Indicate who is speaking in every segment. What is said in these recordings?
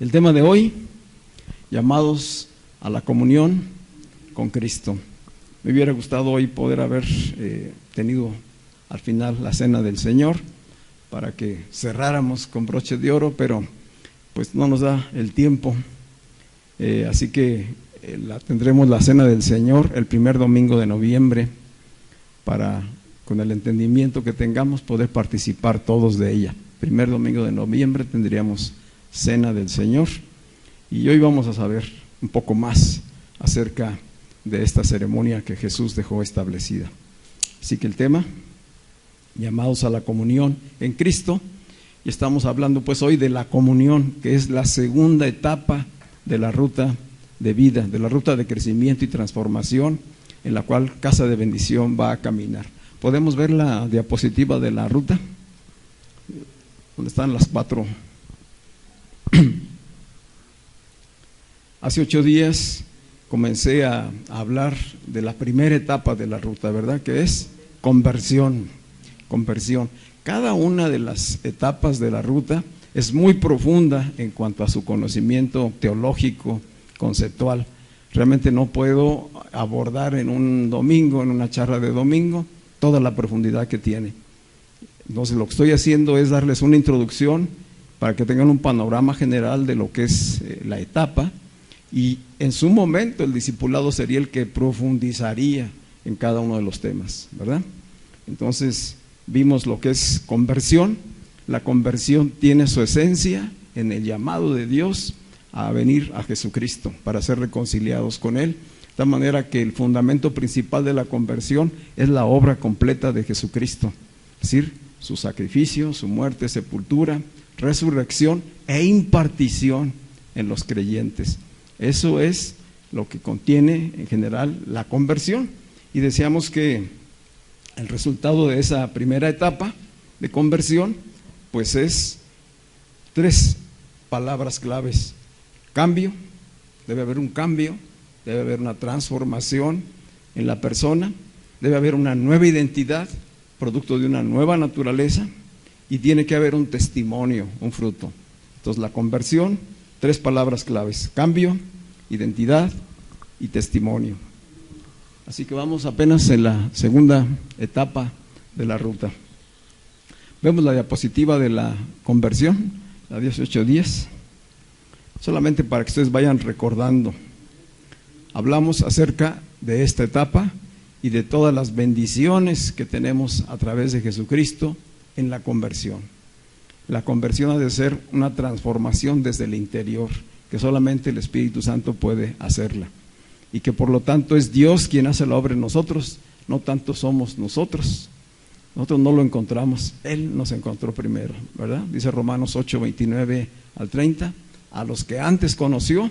Speaker 1: El tema de hoy, llamados a la comunión con Cristo. Me hubiera gustado hoy poder haber tenido al final la cena del Señor para que cerráramos con broche de oro, pero pues no nos da el tiempo, así que tendremos la cena del Señor el primer domingo de noviembre para, con el entendimiento que tengamos, poder participar todos de ella. Primer domingo de noviembre tendríamos cena del Señor y hoy vamos a saber un poco más acerca de esta ceremonia que Jesús dejó establecida. Así que el tema, llamados a la comunión en Cristo, y estamos hablando pues hoy de la comunión, que es la segunda etapa de la ruta de vida, de la ruta de crecimiento y transformación en la cual Casa de Bendición va a caminar. ¿Podemos ver la diapositiva de la ruta? Donde están las 4. Hace 8 días comencé a hablar de la primera etapa de la ruta, ¿verdad? Que es conversión. Cada una de las etapas de la ruta es muy profunda en cuanto a su conocimiento teológico, conceptual. Realmente no puedo abordar en un domingo, en una charla de domingo, toda la profundidad que tiene. Entonces lo que estoy haciendo es darles una introducción para que tengan un panorama general de lo que es la etapa, y en su momento el discipulado sería el que profundizaría en cada uno de los temas, ¿verdad? Entonces vimos lo que es conversión. La conversión tiene su esencia en el llamado de Dios a venir a Jesucristo para ser reconciliados con Él, de tal manera que el fundamento principal de la conversión es la obra completa de Jesucristo, es decir, su sacrificio, su muerte, sepultura, resurrección e impartición en los creyentes. Eso es lo que contiene en general la conversión, y decíamos que el resultado de esa primera etapa de conversión pues es 3 palabras claves: cambio, debe haber un cambio, debe haber una transformación en la persona, debe haber una nueva identidad, producto de una nueva naturaleza, y tiene que haber un testimonio, un fruto. Entonces la conversión, 3 palabras claves: cambio, identidad y testimonio. Así que vamos apenas en la segunda etapa de la ruta. Vemos la diapositiva de la conversión, la 18:10, solamente para que ustedes vayan recordando. Hablamos acerca de esta etapa y de todas las bendiciones que tenemos a través de Jesucristo en la conversión. La conversión ha de ser una transformación desde el interior, que solamente el Espíritu Santo puede hacerla, y que por lo tanto es Dios quien hace la obra en nosotros, no tanto somos nosotros. Nosotros no lo encontramos, Él nos encontró primero, ¿verdad? Dice Romanos 8:29 al 30, a los que antes conoció,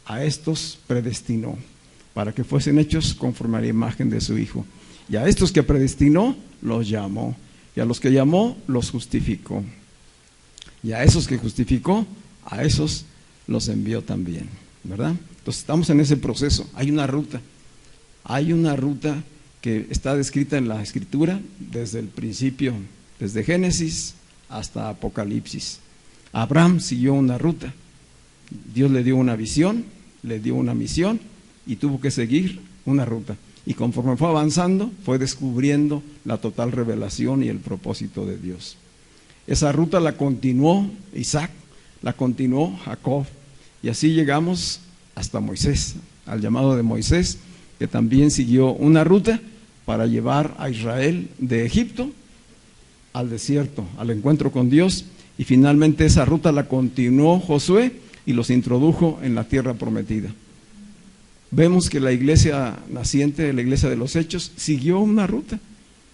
Speaker 1: a estos predestinó, para que fuesen hechos conforme a la imagen de su Hijo. Y a estos que predestinó, los llamó. Y a los que llamó, los justificó. Y a esos que justificó, a esos los envió también, ¿verdad? Entonces estamos en ese proceso. Hay una ruta que está descrita en la Escritura desde el principio, desde Génesis hasta Apocalipsis. Abraham siguió una ruta. Dios le dio una visión, le dio una misión y tuvo que seguir una ruta. Y conforme fue avanzando, fue descubriendo la total revelación y el propósito de Dios. Esa ruta la continuó Isaac, la continuó Jacob, y así llegamos hasta Moisés, al llamado de Moisés, que también siguió una ruta para llevar a Israel de Egipto al desierto, al encuentro con Dios, y finalmente esa ruta la continuó Josué y los introdujo en la tierra prometida. Vemos que la iglesia naciente, la iglesia de los Hechos, siguió una ruta.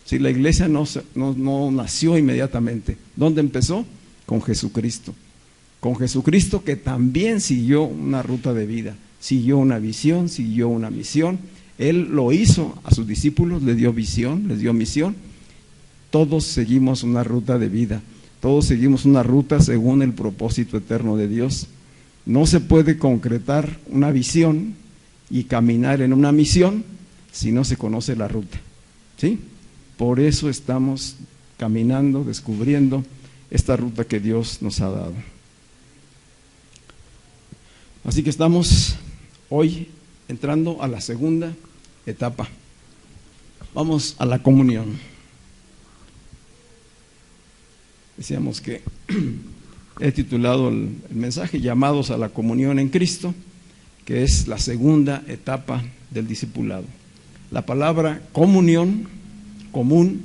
Speaker 1: Si la iglesia no nació inmediatamente, ¿dónde empezó? Con Jesucristo. Con Jesucristo, que también siguió una ruta de vida, siguió una visión, siguió una misión. Él lo hizo a sus discípulos, les dio visión, les dio misión, Todos seguimos una ruta de vida, todos seguimos una ruta según el propósito eterno de Dios. No se puede concretar una visión y caminar en una misión si no se conoce la ruta, ¿sí? Por eso estamos caminando, descubriendo esta ruta que Dios nos ha dado. Así que estamos hoy entrando a la segunda etapa. Vamos a la comunión. Decíamos que he titulado el mensaje Llamados a la comunión en Cristo, que es la segunda etapa del discipulado. La palabra comunión, común,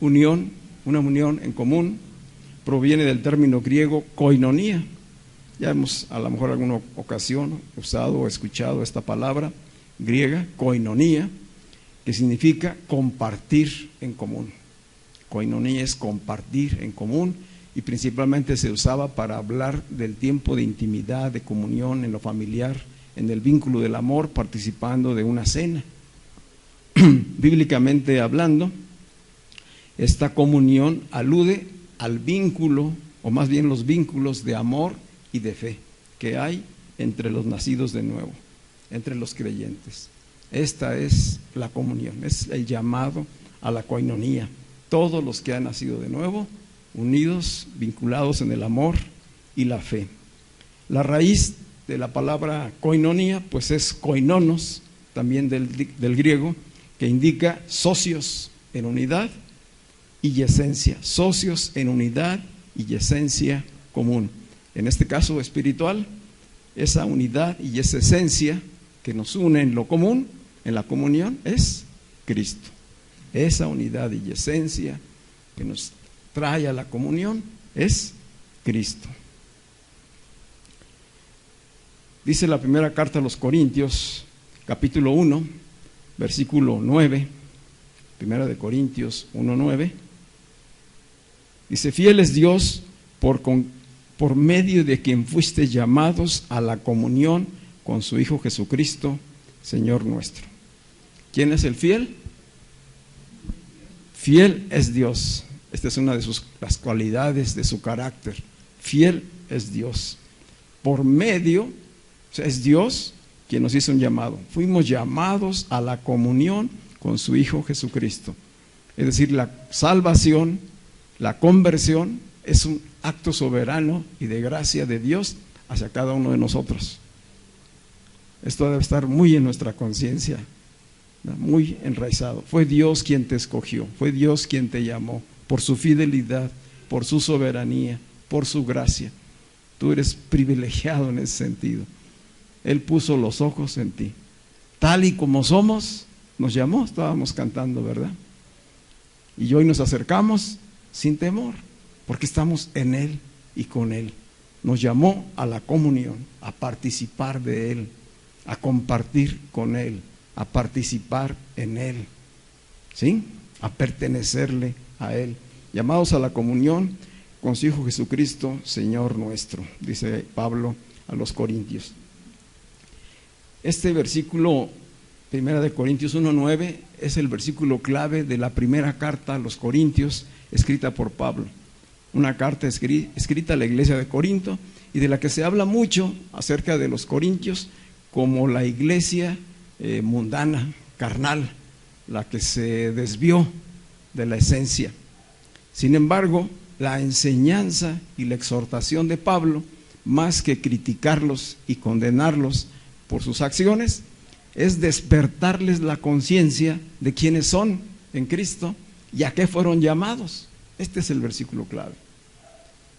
Speaker 1: unión, una unión en común, proviene del término griego koinonía. Ya hemos a lo mejor alguna ocasión usado o escuchado esta palabra griega, koinonía, que significa compartir en común. Koinonía es compartir en común y principalmente se usaba para hablar del tiempo de intimidad, de comunión en lo familiar, en el vínculo del amor, participando de una cena. Bíblicamente hablando, esta comunión alude al vínculo, o más bien los vínculos de amor y de fe que hay entre los nacidos de nuevo, entre los creyentes. Esta es la comunión, es el llamado a la koinonía. Todos los que han nacido de nuevo, unidos, vinculados en el amor y la fe. La raíz de la palabra koinonía, pues es koinonos, también del griego, que indica socios en unidad y esencia, socios en unidad y esencia común. En este caso espiritual, esa unidad y esa esencia que nos une en lo común, en la comunión, es Cristo. Esa unidad y esencia que nos trae a la comunión es Cristo. Dice la primera carta a los Corintios, capítulo 1, versículo 9, primera de Corintios 1:9, dice: fiel es Dios por medio de quien fuiste llamados a la comunión con su Hijo Jesucristo, Señor nuestro. ¿Quién es el fiel? Fiel es Dios. Esta es una de las cualidades de su carácter. Fiel es Dios. Por medio, o sea, es Dios quien nos hizo un llamado. Fuimos llamados a la comunión con su Hijo Jesucristo. Es decir, la salvación, la conversión, es un acto soberano y de gracia de Dios hacia cada uno de nosotros. Esto debe estar muy en nuestra conciencia, muy enraizado. Fue Dios quien te escogió, fue Dios quien te llamó, por su fidelidad, por su soberanía, por su gracia. Tú eres privilegiado en ese sentido. Él puso los ojos en ti. Tal y como somos, nos llamó, estábamos cantando, ¿verdad? Y hoy nos acercamos sin temor, porque estamos en Él y con Él. Nos llamó a la comunión, a participar de Él, a compartir con Él, a participar en Él, ¿sí? A pertenecerle a Él. Llamados a la comunión con su Hijo Jesucristo, Señor nuestro, dice Pablo a los Corintios. Este versículo, 1 de Corintios 1:9, es el versículo clave de la primera carta a los Corintios, escrita por Pablo. Una carta escrita a la iglesia de Corinto y de la que se habla mucho acerca de los corintios como la iglesia mundana, carnal, la que se desvió de la esencia. Sin embargo, la enseñanza y la exhortación de Pablo, más que criticarlos y condenarlos por sus acciones, es despertarles la conciencia de quiénes son en Cristo y a qué fueron llamados. Este es el versículo clave.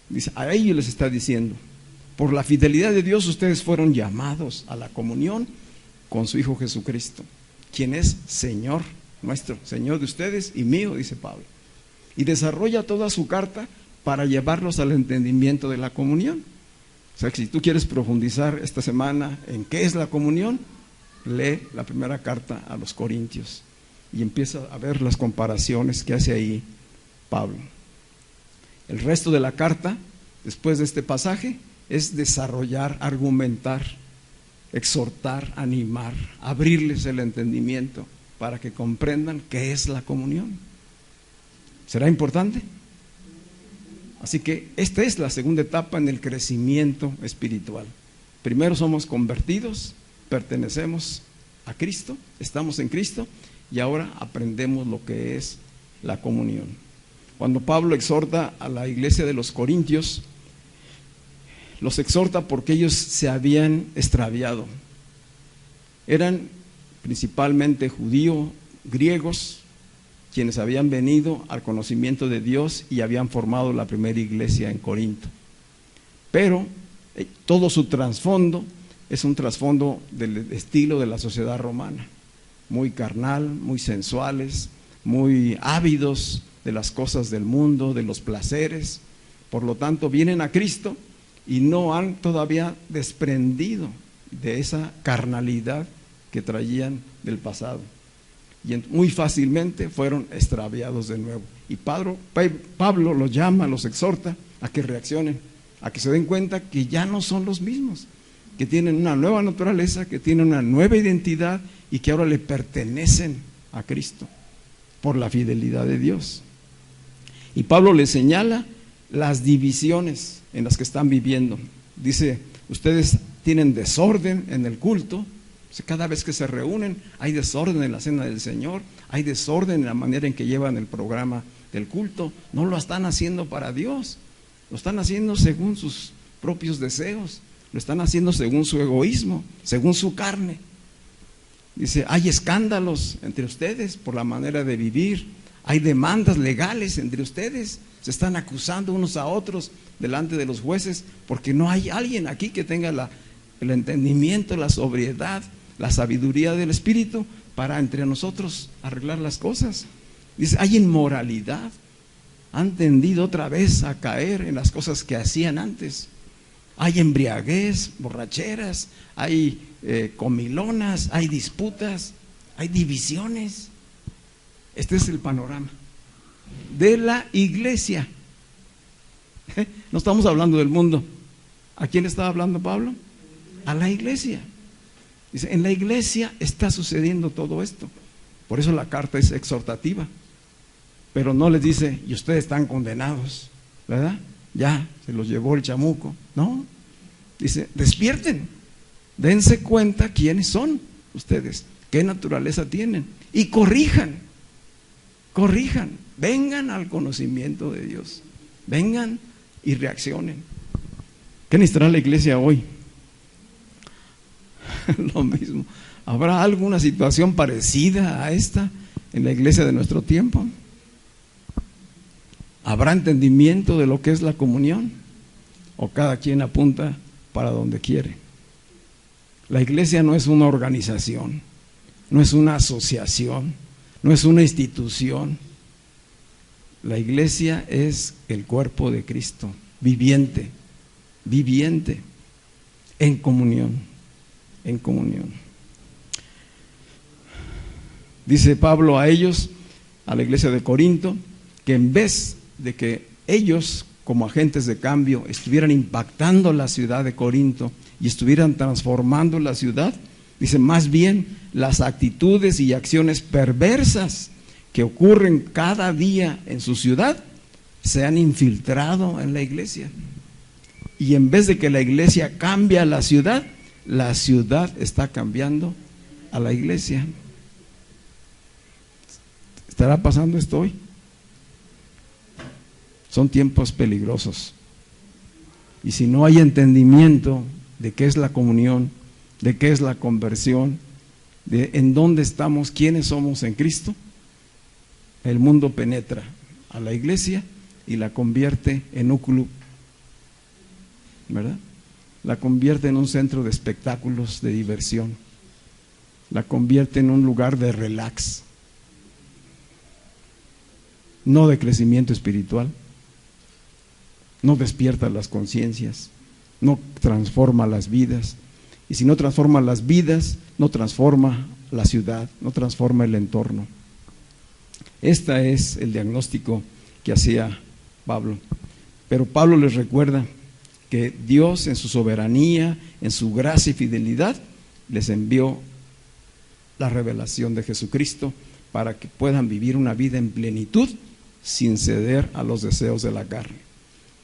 Speaker 1: Dice, a ellos les está diciendo: por la fidelidad de Dios ustedes fueron llamados a la comunión con su Hijo Jesucristo, quien es Señor nuestro, Señor de ustedes y mío, dice Pablo. Y desarrolla toda su carta para llevarlos al entendimiento de la comunión. O sea, que si tú quieres profundizar esta semana en qué es la comunión, lee la primera carta a los Corintios y empieza a ver las comparaciones que hace ahí Pablo. El resto de la carta, después de este pasaje, es desarrollar, argumentar, exhortar, animar, abrirles el entendimiento para que comprendan qué es la comunión. ¿Será importante? Así que esta es la segunda etapa en el crecimiento espiritual. Primero somos convertidos, pertenecemos a Cristo, estamos en Cristo y ahora aprendemos lo que es la comunión. Cuando Pablo exhorta a la iglesia de los Corintios, los exhorta porque ellos se habían extraviado. Eran principalmente judíos, griegos, quienes habían venido al conocimiento de Dios y habían formado la primera iglesia en Corinto. Pero todo su trasfondo es un trasfondo del estilo de la sociedad romana, muy carnal, muy sensuales, muy ávidos de las cosas del mundo, de los placeres. Por lo tanto, vienen a Cristo y no han todavía desprendido de esa carnalidad que traían del pasado. Y muy fácilmente fueron extraviados de nuevo. Y Pablo los llama, los exhorta a que reaccionen, a que se den cuenta que ya no son los mismos, que tienen una nueva naturaleza, que tienen una nueva identidad y que ahora le pertenecen a Cristo por la fidelidad de Dios. Y Pablo les señala las divisiones en las que están viviendo. Dice, ustedes tienen desorden en el culto. Cada vez que se reúnen hay desorden en la cena del Señor, hay desorden en la manera en que llevan el programa del culto. No lo están haciendo para Dios, lo están haciendo según sus propios deseos, lo están haciendo según su egoísmo, según su carne. Dice, hay escándalos entre ustedes por la manera de vivir, hay demandas legales entre ustedes, se están acusando unos a otros delante de los jueces porque no hay alguien aquí que tenga el entendimiento, la sobriedad, la sabiduría del Espíritu para entre nosotros arreglar las cosas. Dice, hay inmoralidad, han tendido otra vez a caer en las cosas que hacían antes. Hay embriaguez, borracheras, hay comilonas, hay disputas, hay divisiones. Este es el panorama de la iglesia. No estamos hablando del mundo. ¿A quién estaba hablando Pablo? A la iglesia. Dice, en la iglesia está sucediendo todo esto. Por eso la carta es exhortativa. Pero no les dice, y ustedes están condenados, ¿verdad? Ya, se los llevó el chamuco. No, dice, despierten, dense cuenta quiénes son ustedes, qué naturaleza tienen, y corrijan, vengan al conocimiento de Dios, vengan y reaccionen. ¿Qué necesitará la iglesia hoy? Lo mismo. ¿Habrá alguna situación parecida a esta en la iglesia de nuestro tiempo? ¿Habrá entendimiento de lo que es la comunión? ¿O cada quien apunta para donde quiere? La iglesia no es una organización, no es una asociación, no es una institución. La iglesia es el cuerpo de Cristo, viviente, en comunión. Dice Pablo a ellos, a la iglesia de Corinto, que en vez de que ellos como agentes de cambio estuvieran impactando la ciudad de Corinto y estuvieran transformando la ciudad, dice, más bien las actitudes y acciones perversas que ocurren cada día en su ciudad se han infiltrado en la iglesia. Y en vez de que la iglesia cambie a la ciudad está cambiando a la iglesia. ¿Estará pasando esto hoy? Son tiempos peligrosos. Y si no hay entendimiento de qué es la comunión, de qué es la conversión, de en dónde estamos, quiénes somos en Cristo, el mundo penetra a la iglesia y la convierte en un club, ¿verdad? La convierte en un centro de espectáculos, de diversión, la convierte en un lugar de relax, no de crecimiento espiritual. No despierta las conciencias, no transforma las vidas. Y si no transforma las vidas, no transforma la ciudad, no transforma el entorno. Este es el diagnóstico que hacía Pablo. Pero Pablo les recuerda que Dios en su soberanía, en su gracia y fidelidad, les envió la revelación de Jesucristo para que puedan vivir una vida en plenitud sin ceder a los deseos de la carne.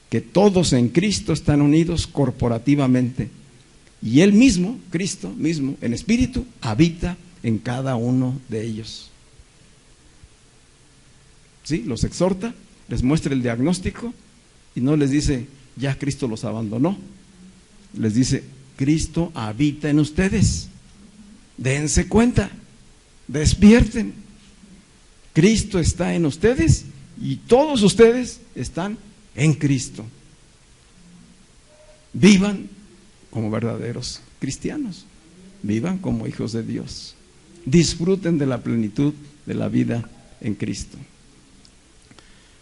Speaker 1: Que todos en Cristo están unidos corporativamente. Y Él mismo, Cristo mismo, en espíritu, habita en cada uno de ellos. ¿Sí? Los exhorta, les muestra el diagnóstico y no les dice, ya Cristo los abandonó. Les dice, Cristo habita en ustedes. Dense cuenta, despierten. Cristo está en ustedes y todos ustedes están en Cristo. Vivan como verdaderos cristianos, vivan como hijos de Dios, disfruten de la plenitud de la vida en Cristo.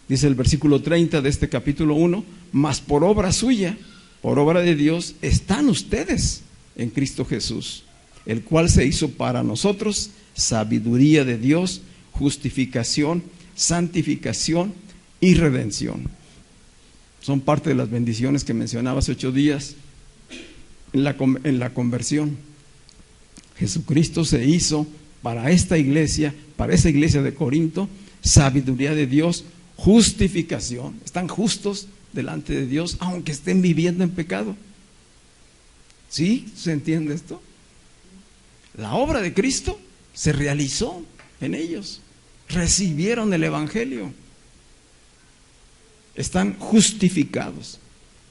Speaker 1: Dice el versículo 30 de este capítulo 1, mas por obra suya, por obra de Dios, están ustedes en Cristo Jesús, el cual se hizo para nosotros sabiduría de Dios, justificación, santificación y redención. Son parte de las bendiciones que mencionaba hace 8 días en la conversión. Jesucristo se hizo para esta iglesia, para esa iglesia de Corinto, sabiduría de Dios, justificación. Están justos delante de Dios, aunque estén viviendo en pecado. ¿Sí? ¿Se entiende esto? La obra de Cristo se realizó en ellos. Recibieron el Evangelio. Están justificados.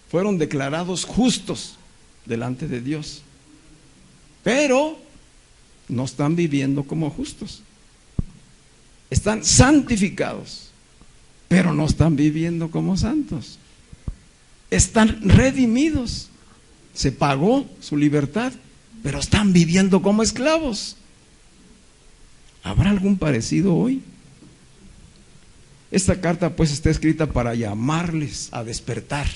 Speaker 1: Fueron declarados justos delante de Dios. Pero no están viviendo como justos. Están santificados, pero no están viviendo como santos. Están redimidos. Se pagó su libertad, pero están viviendo como esclavos. ¿Habrá algún parecido hoy? Esta carta pues está escrita para llamarles a despertar,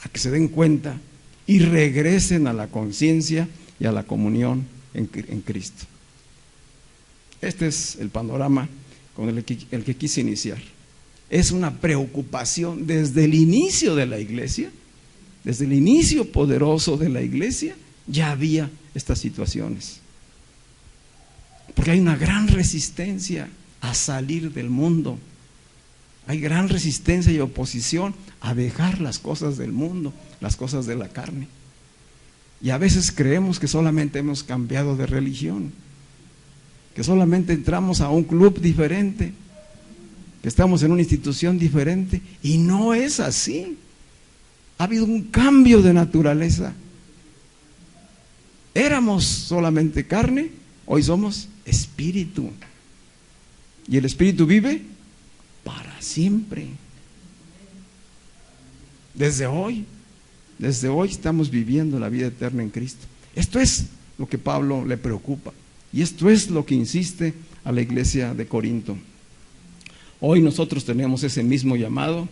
Speaker 1: a que se den cuenta y regresen a la conciencia y a la comunión en Cristo. Este es el panorama con el que quise iniciar. Es una preocupación desde el inicio de la iglesia, desde el inicio poderoso de la iglesia, ya había estas situaciones. Porque hay una gran resistencia a salir del mundo. Hay gran resistencia y oposición a dejar las cosas del mundo, las cosas de la carne. Y a veces creemos que solamente hemos cambiado de religión, que solamente entramos a un club diferente, que estamos en una institución diferente, y no es así. Ha habido un cambio de naturaleza. Éramos solamente carne, hoy somos espíritu. Y el espíritu vive para siempre. Desde hoy estamos viviendo la vida eterna en Cristo. Esto es lo que Pablo le preocupa. Y esto es lo que insiste a la iglesia de Corinto. Hoy nosotros tenemos ese mismo llamado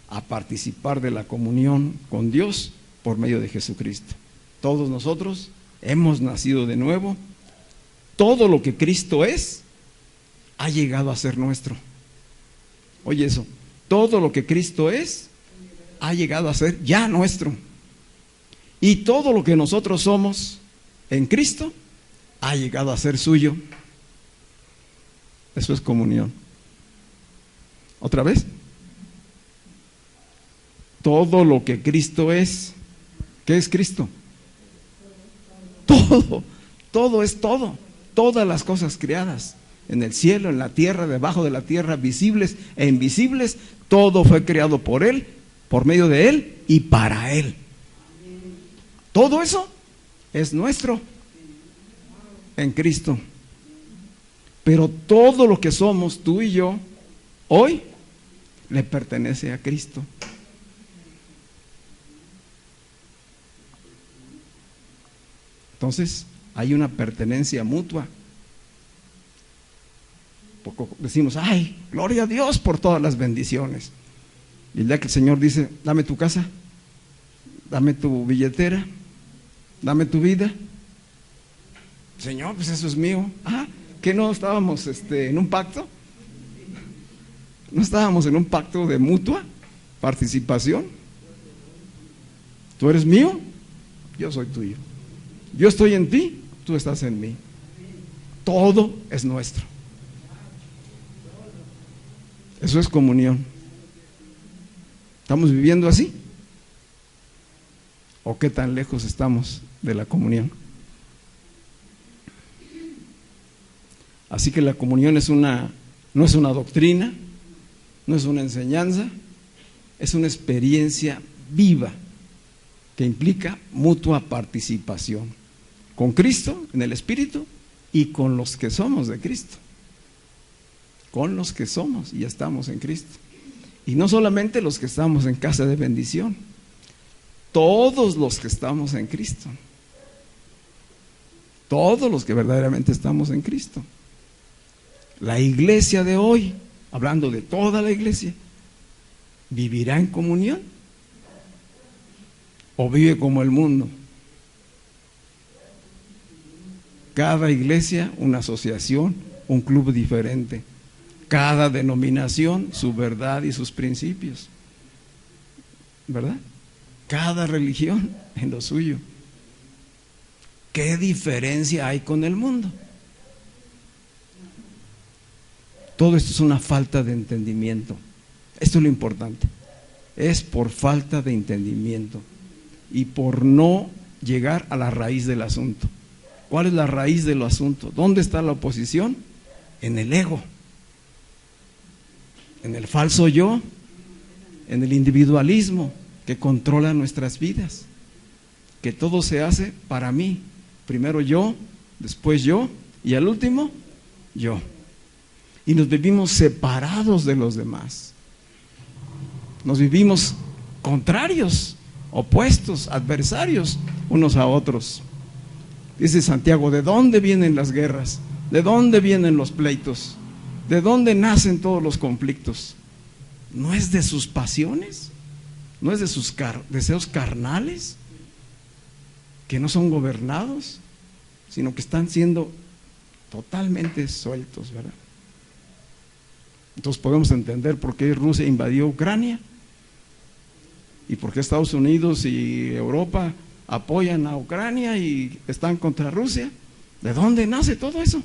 Speaker 1: a participar de la comunión con Dios por medio de Jesucristo. Todos nosotros hemos nacido de nuevo. Todo lo que Cristo es ha llegado a ser nuestro. Oye eso, todo lo que Cristo es ha llegado a ser ya nuestro. Y todo lo que nosotros somos en Cristo ha llegado a ser suyo. Eso es comunión. ¿Otra vez? Todo lo que Cristo es. ¿Qué es Cristo? Todo es todo. Todas las cosas creadas, en el cielo, en la tierra, debajo de la tierra, visibles e invisibles, todo fue creado por Él, por medio de Él y para Él. Todo eso es nuestro en Cristo. Pero todo lo que somos, tú y yo, hoy, le pertenece a Cristo. Entonces, hay una pertenencia mutua. Poco decimos, ay, gloria a Dios por todas las bendiciones. Y el día que el Señor dice, dame tu casa, dame tu billetera, dame tu vida. Señor, pues eso es mío. Ah, ¿que no estábamos en un pacto? ¿No estábamos en un pacto de mutua participación? Tú eres mío, yo soy tuyo. Yo estoy en ti, tú estás en mí. Todo es nuestro. Eso es comunión. ¿Estamos viviendo así? ¿O qué tan lejos estamos de la comunión? Así que la comunión no es una doctrina, no es una enseñanza, es una experiencia viva que implica mutua participación con Cristo en el Espíritu y con los que somos de Cristo, con los que somos y estamos en Cristo. Y no solamente los que estamos en casa de bendición, todos los que estamos en Cristo, todos los que verdaderamente estamos en Cristo. La iglesia de hoy, hablando de toda la iglesia, ¿vivirá en comunión? ¿O vive como el mundo? Cada iglesia, una asociación, un club diferente. Cada denominación, su verdad y sus principios. ¿Verdad? Cada religión en lo suyo. ¿Qué diferencia hay con el mundo? Todo esto es una falta de entendimiento. Esto es lo importante. Es por falta de entendimiento y por no llegar a la raíz del asunto. ¿Cuál es la raíz del asunto? ¿Dónde está la oposición? En el ego, en el falso yo, en el individualismo que controla nuestras vidas, que todo se hace para mí. Primero yo, después yo y al último yo. Y nos vivimos separados de los demás. Nos vivimos contrarios, opuestos, adversarios unos a otros. Dice Santiago, ¿de dónde vienen las guerras? ¿De dónde vienen los pleitos? ¿De dónde nacen todos los conflictos? ¿No es de sus pasiones? ¿No es de sus deseos carnales? Que no son gobernados, sino que están siendo totalmente sueltos, ¿verdad? Entonces podemos entender por qué Rusia invadió Ucrania y por qué Estados Unidos y Europa apoyan a Ucrania y están contra Rusia. ¿De dónde nace todo eso?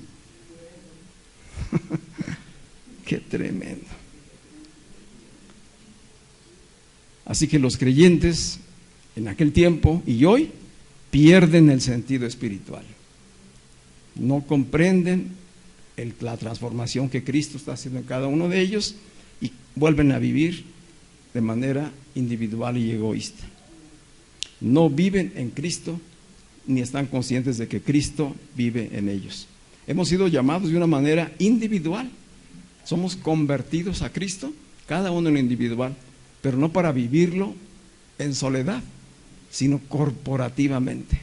Speaker 1: Qué tremendo. Así que los creyentes en aquel tiempo y hoy pierden el sentido espiritual. No comprenden la transformación que Cristo está haciendo en cada uno de ellos y vuelven a vivir de manera individual y egoísta. No viven en Cristo ni están conscientes de que Cristo vive en ellos. Hemos sido llamados de una manera individual. Somos convertidos a Cristo, cada uno en lo individual, pero no para vivirlo en soledad, sino corporativamente,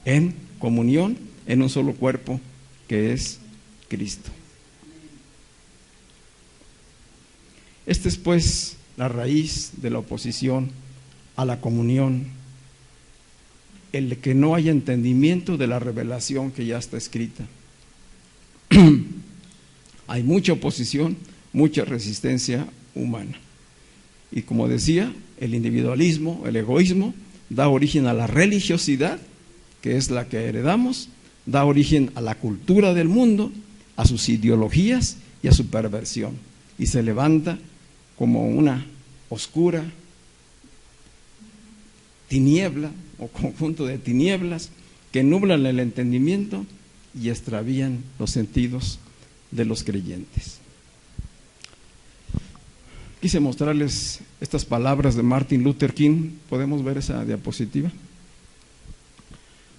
Speaker 1: en comunión, en un solo cuerpo que es Cristo. Esta es pues la raíz de la oposición a la comunión, el que no haya entendimiento de la revelación que ya está escrita. Hay mucha oposición, mucha resistencia humana. Y como decía, el individualismo, el egoísmo, da origen a la religiosidad, que es la que heredamos, da origen a la cultura del mundo, a sus ideologías y a su perversión. Y se levanta como una oscura tiniebla o conjunto de tinieblas que nublan el entendimiento y extravían los sentidos de los creyentes. Quise mostrarles estas palabras de Martin Luther King. ¿Podemos ver esa diapositiva?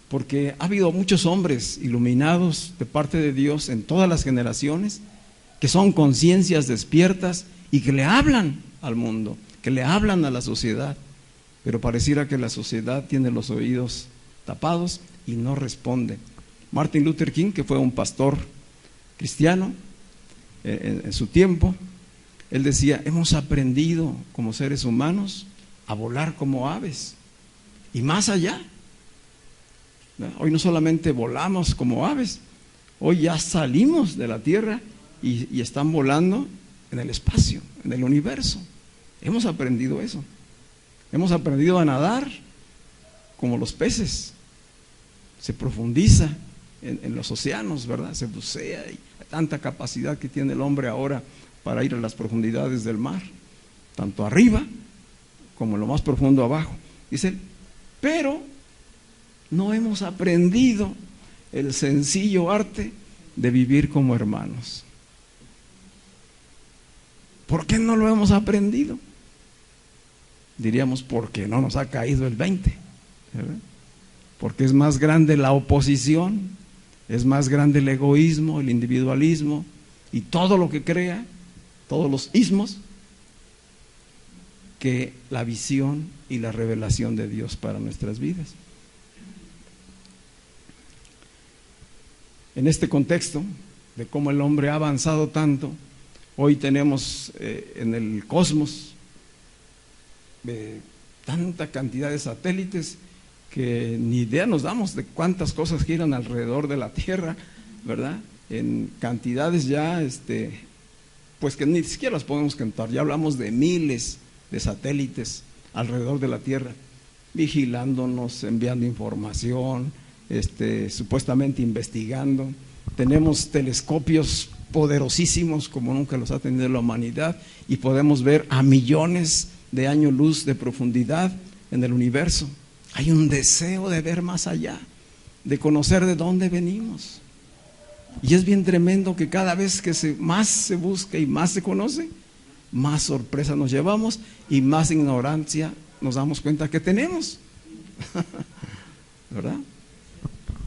Speaker 1: Porque ha habido muchos hombres iluminados de parte de Dios en todas las generaciones que son conciencias despiertas y que le hablan al mundo, que le hablan a la sociedad, pero pareciera que la sociedad tiene los oídos tapados y no responde. Martin Luther King, que fue un pastor cristiano en su tiempo, él decía: hemos aprendido como seres humanos a volar como aves y más allá. Hoy no solamente volamos como aves, hoy ya salimos de la tierra y están volando en el espacio, en el universo. Hemos aprendido eso. Hemos aprendido a nadar como los peces. Se profundiza en los océanos, ¿verdad? Se bucea y tanta capacidad que tiene el hombre ahora para ir a las profundidades del mar, tanto arriba como en lo más profundo abajo. Dice, pero no hemos aprendido el sencillo arte de vivir como hermanos. ¿Por qué no lo hemos aprendido? Diríamos, porque no nos ha caído el 20, ¿verdad? Porque es más grande la oposición, es más grande el egoísmo, el individualismo y todo lo que crea, todos los ismos, que la visión y la revelación de Dios para nuestras vidas. En este contexto de cómo el hombre ha avanzado tanto, hoy tenemos en el cosmos tanta cantidad de satélites que ni idea nos damos de cuántas cosas giran alrededor de la Tierra, ¿verdad? En cantidades ya, pues que ni siquiera las podemos contar. Ya hablamos de miles de satélites alrededor de la Tierra, vigilándonos, enviando información, supuestamente investigando. Tenemos telescopios poderosísimos como nunca los ha tenido la humanidad y podemos ver a millones de años luz de profundidad en el universo. Hay un deseo de ver más allá, de conocer de dónde venimos. Y es bien tremendo que cada vez que más se busca y más se conoce, más sorpresa nos llevamos y más ignorancia nos damos cuenta que tenemos. ¿Verdad?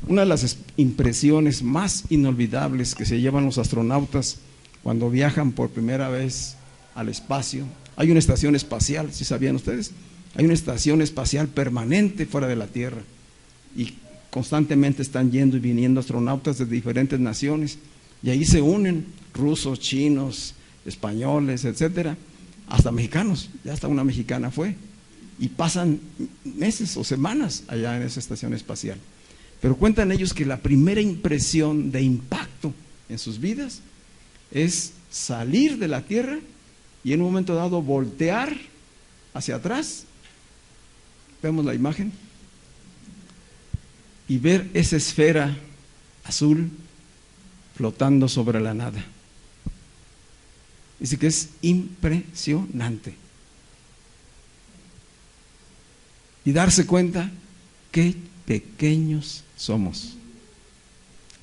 Speaker 1: Una de las impresiones más inolvidables que se llevan los astronautas cuando viajan por primera vez al espacio, hay una estación espacial, ¿sí sabían ustedes? Hay una estación espacial permanente fuera de la Tierra y constantemente están yendo y viniendo astronautas de diferentes naciones y ahí se unen rusos, chinos, españoles, etcétera, hasta mexicanos, ya hasta una mexicana fue, y pasan meses o semanas allá en esa estación espacial. Pero cuentan ellos que la primera impresión de impacto en sus vidas es salir de la Tierra y en un momento dado voltear hacia atrás, vemos la imagen, y ver esa esfera azul flotando sobre la nada. Dice que es impresionante. Y darse cuenta qué pequeños somos,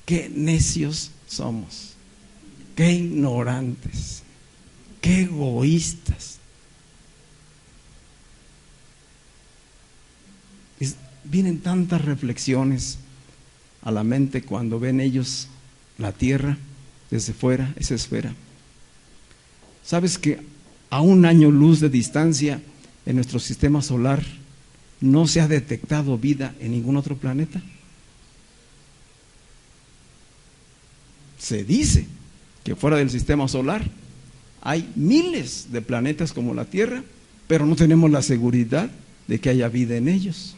Speaker 1: qué necios somos, qué ignorantes, qué egoístas. Vienen tantas reflexiones a la mente cuando ven ellos la Tierra desde fuera, esa esfera. ¿Sabes que a un año luz de distancia en nuestro sistema solar no se ha detectado vida en ningún otro planeta? Se dice que fuera del sistema solar hay miles de planetas como la Tierra, pero no tenemos la seguridad de que haya vida en ellos.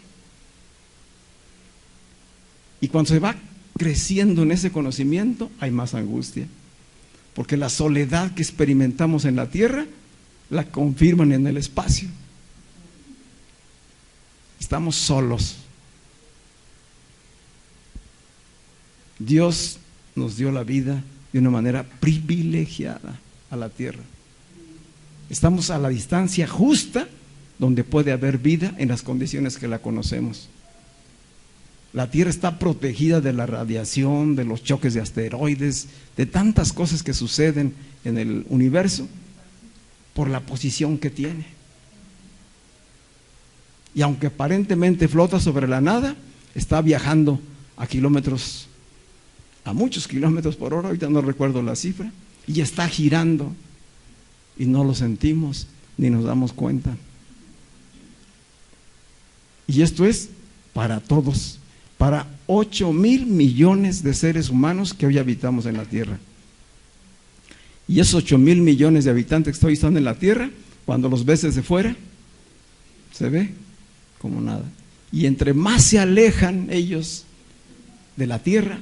Speaker 1: Y cuando se va creciendo en ese conocimiento, hay más angustia, porque la soledad que experimentamos en la Tierra la confirman en el espacio. Estamos solos. Dios nos dio la vida de una manera privilegiada a la Tierra. Estamos a la distancia justa donde puede haber vida en las condiciones que la conocemos. La Tierra está protegida de la radiación, de los choques de asteroides, de tantas cosas que suceden en el universo por la posición que tiene. Y aunque aparentemente flota sobre la nada, está viajando a kilómetros, a muchos kilómetros por hora, ahorita no recuerdo la cifra, y está girando y no lo sentimos ni nos damos cuenta. Y esto es para todos, para 8,000 millones de seres humanos que hoy habitamos en la Tierra. Y esos 8,000 millones de habitantes que hoy están en la Tierra, cuando los ves desde fuera, se ve como nada. Y entre más se alejan ellos de la Tierra,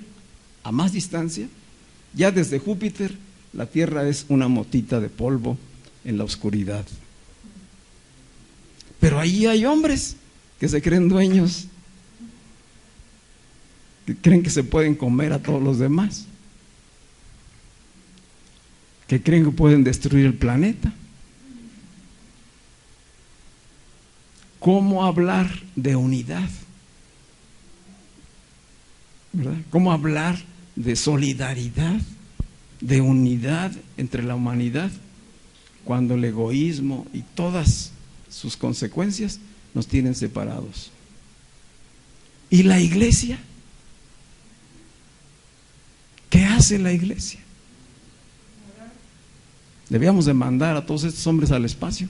Speaker 1: a más distancia, ya desde Júpiter, la Tierra es una motita de polvo en la oscuridad. Pero ahí hay hombres que se creen dueños, que creen que se pueden comer a todos los demás, que creen que pueden destruir el planeta. ¿Cómo hablar de unidad? ¿Verdad? ¿Cómo hablar de solidaridad, de unidad entre la humanidad, cuando el egoísmo y todas sus consecuencias nos tienen separados? ¿Y la iglesia? ¿Qué hace la iglesia? Debíamos de mandar a todos estos hombres al espacio,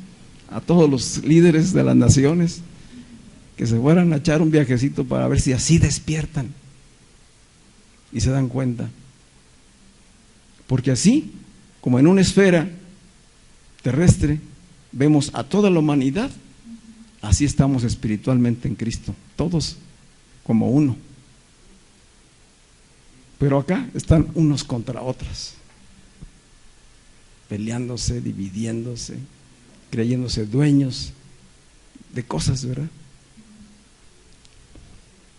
Speaker 1: a todos los líderes de las naciones, que se fueran a echar un viajecito para ver si así despiertan y se dan cuenta. Porque así, como en una esfera terrestre vemos a toda la humanidad, así estamos espiritualmente en Cristo, todos como uno. Pero acá están unos contra otros, peleándose, dividiéndose, creyéndose dueños de cosas, ¿verdad?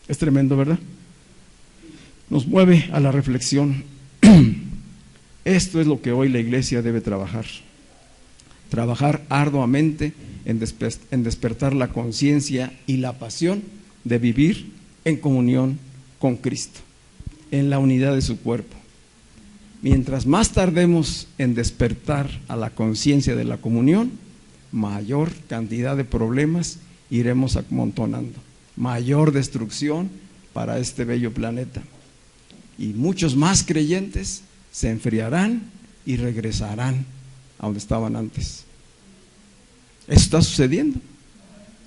Speaker 1: Es tremendo, ¿verdad? Nos mueve a la reflexión. Esto es lo que hoy la iglesia debe trabajar arduamente en despertar la conciencia y la pasión de vivir en comunión con Cristo, en la unidad de su cuerpo. Mientras más tardemos en despertar a la conciencia de la comunión, mayor cantidad de problemas iremos amontonando, mayor destrucción para este bello planeta. Y muchos más creyentes se enfriarán y regresarán a donde estaban antes. Eso está sucediendo.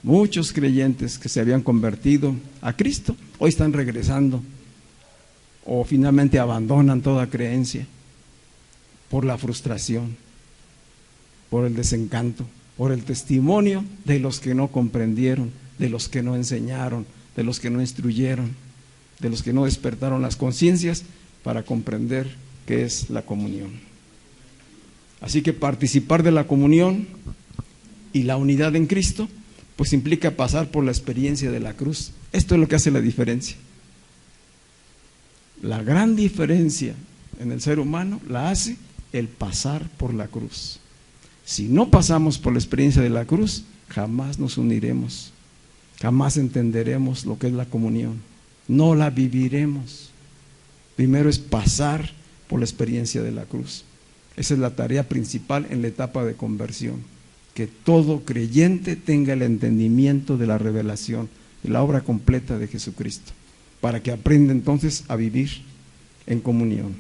Speaker 1: Muchos creyentes que se habían convertido a Cristo hoy están regresando o finalmente abandonan toda creencia por la frustración, por el desencanto, por el testimonio de los que no comprendieron, de los que no enseñaron, de los que no instruyeron, de los que no despertaron las conciencias para comprender qué es la comunión. Así que participar de la comunión y la unidad en Cristo, pues implica pasar por la experiencia de la cruz. Esto es lo que hace la diferencia. La gran diferencia en el ser humano la hace el pasar por la cruz. Si no pasamos por la experiencia de la cruz, jamás nos uniremos, jamás entenderemos lo que es la comunión, no la viviremos. Primero es pasar por la experiencia de la cruz. Esa es la tarea principal en la etapa de conversión, que todo creyente tenga el entendimiento de la revelación, de la obra completa de Jesucristo, para que aprenda entonces a vivir en comunión.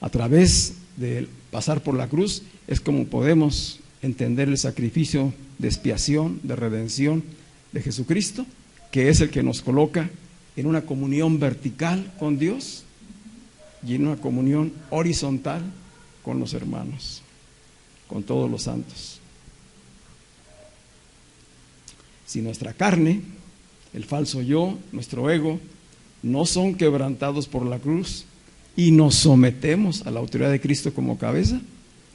Speaker 1: A través de pasar por la cruz es como podemos entender el sacrificio de expiación, de redención de Jesucristo, que es el que nos coloca en una comunión vertical con Dios y en una comunión horizontal con los hermanos, con todos los santos. Si nuestra carne, el falso yo, nuestro ego, no son quebrantados por la cruz y nos sometemos a la autoridad de Cristo como cabeza,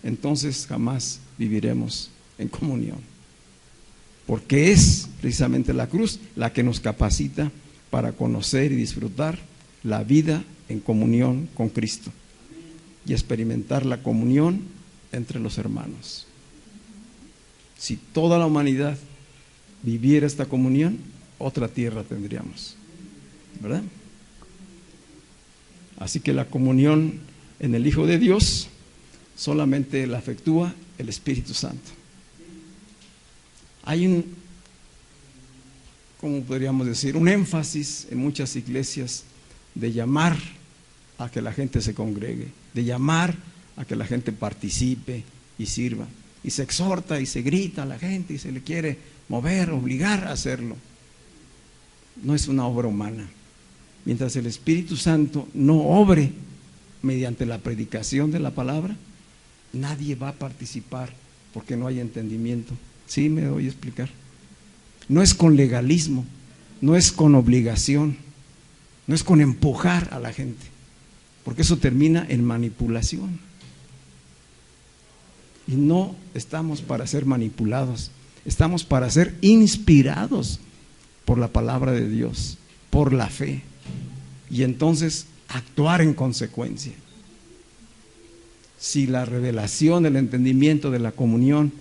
Speaker 1: entonces jamás viviremos en comunión. Porque es precisamente la cruz la que nos capacita para conocer y disfrutar la vida en comunión con Cristo y experimentar la comunión entre los hermanos. Si toda la humanidad viviera esta comunión, otra tierra tendríamos, ¿verdad? Así que la comunión en el Hijo de Dios solamente la efectúa el Espíritu Santo. Hay ¿cómo podríamos decir? Un énfasis en muchas iglesias de llamar a que la gente se congregue, de llamar a que la gente participe y sirva. Y se exhorta y se grita a la gente y se le quiere mover, obligar a hacerlo. No es una obra humana. Mientras el Espíritu Santo no obre mediante la predicación de la palabra, nadie va a participar porque no hay entendimiento. ¿Sí me doy a explicar? No es con legalismo, no es con obligación, no es con empujar a la gente, porque eso termina en manipulación. Y no estamos para ser manipulados, estamos para ser inspirados por la palabra de Dios, por la fe, y entonces actuar en consecuencia. si la revelación, el entendimiento de la comunión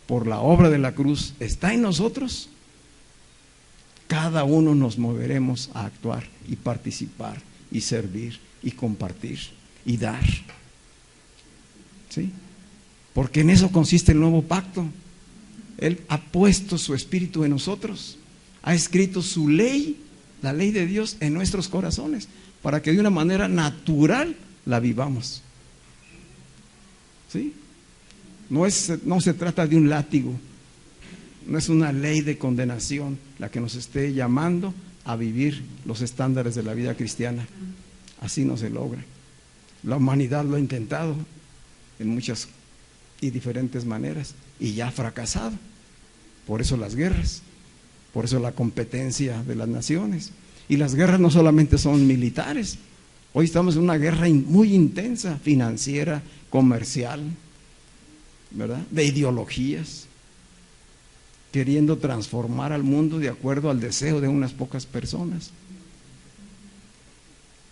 Speaker 1: por la obra de la cruz está en nosotros, cada uno nos moveremos a actuar y participar y servir y compartir y dar. ¿Sí? Porque en eso consiste el nuevo pacto. Él ha puesto su espíritu en nosotros, ha escrito su ley, la ley de Dios, en nuestros corazones, para que de una manera natural la vivamos. ¿Sí? No se trata de un látigo, no es una ley de condenación la que nos esté llamando a vivir los estándares de la vida cristiana. Así no se logra. La humanidad lo ha intentado en muchas y diferentes maneras y ya ha fracasado. Por eso las guerras, por eso la competencia de las naciones. Y las guerras no solamente son militares. Hoy estamos en una guerra muy intensa, financiera, comercial, ¿verdad? De ideologías, queriendo transformar al mundo de acuerdo al deseo de unas pocas personas.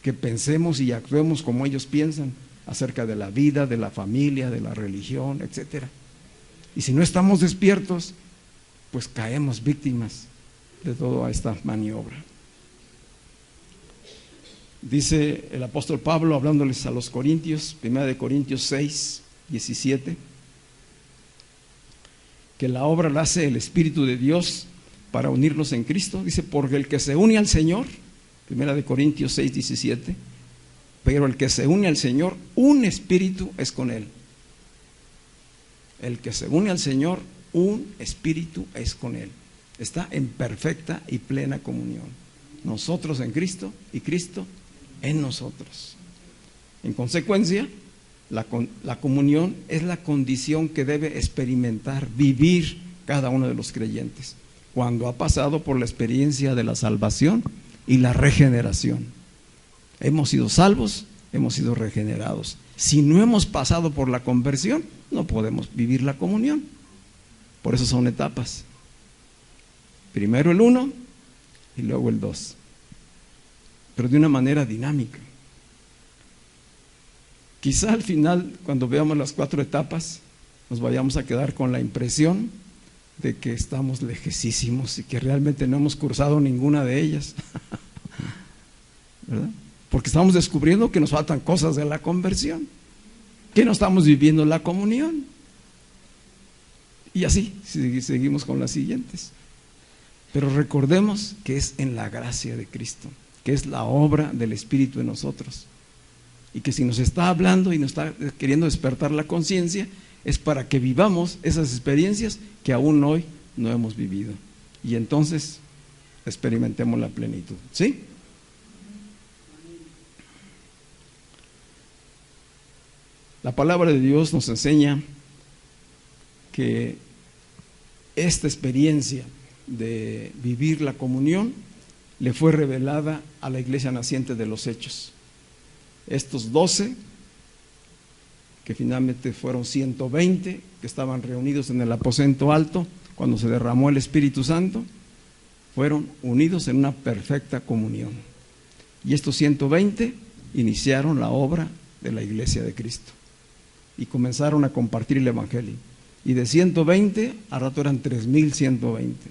Speaker 1: Que pensemos y actuemos como ellos piensan acerca de la vida, de la familia, de la religión, etc. Y si no estamos despiertos, pues caemos víctimas de toda esta maniobra. Dice el apóstol Pablo, hablándoles a los Corintios, 1 Corintios 6, 17, que la obra la hace el Espíritu de Dios para unirnos en Cristo. Dice, porque el que se une al Señor, 1 Corintios 6, 17, pero el que se une al Señor, un espíritu es con Él. El que se une al Señor, un espíritu es con Él. Está en perfecta y plena comunión. Nosotros en Cristo y Cristo en nosotros. En consecuencia, la comunión es la condición que debe experimentar, vivir cada uno de los creyentes cuando ha pasado por la experiencia de la salvación y la regeneración. Hemos sido salvos, hemos sido regenerados. Si no hemos pasado por la conversión, no podemos vivir la comunión. Por eso son etapas. Primero el 1 y luego el 2. Pero de una manera dinámica. Quizá al final, cuando veamos las 4 etapas, nos vayamos a quedar con la impresión de que estamos lejesísimos y que realmente no hemos cursado ninguna de ellas. ¿Verdad? Porque estamos descubriendo que nos faltan cosas de la conversión, que no estamos viviendo la comunión. Y así seguimos con las siguientes. Pero recordemos que es en la gracia de Cristo, que es la obra del Espíritu en nosotros. Y que si nos está hablando y nos está queriendo despertar la conciencia, es para que vivamos esas experiencias que aún hoy no hemos vivido. Y entonces experimentemos la plenitud. ¿Sí? La palabra de Dios nos enseña que esta experiencia de vivir la comunión le fue revelada a la iglesia naciente de los Hechos. Estos 12, que finalmente fueron 120, que estaban reunidos en el aposento alto cuando se derramó el Espíritu Santo, fueron unidos en una perfecta comunión. Y estos 120 iniciaron la obra de la iglesia de Cristo y comenzaron a compartir el Evangelio. Y de 120, a rato eran 3,120.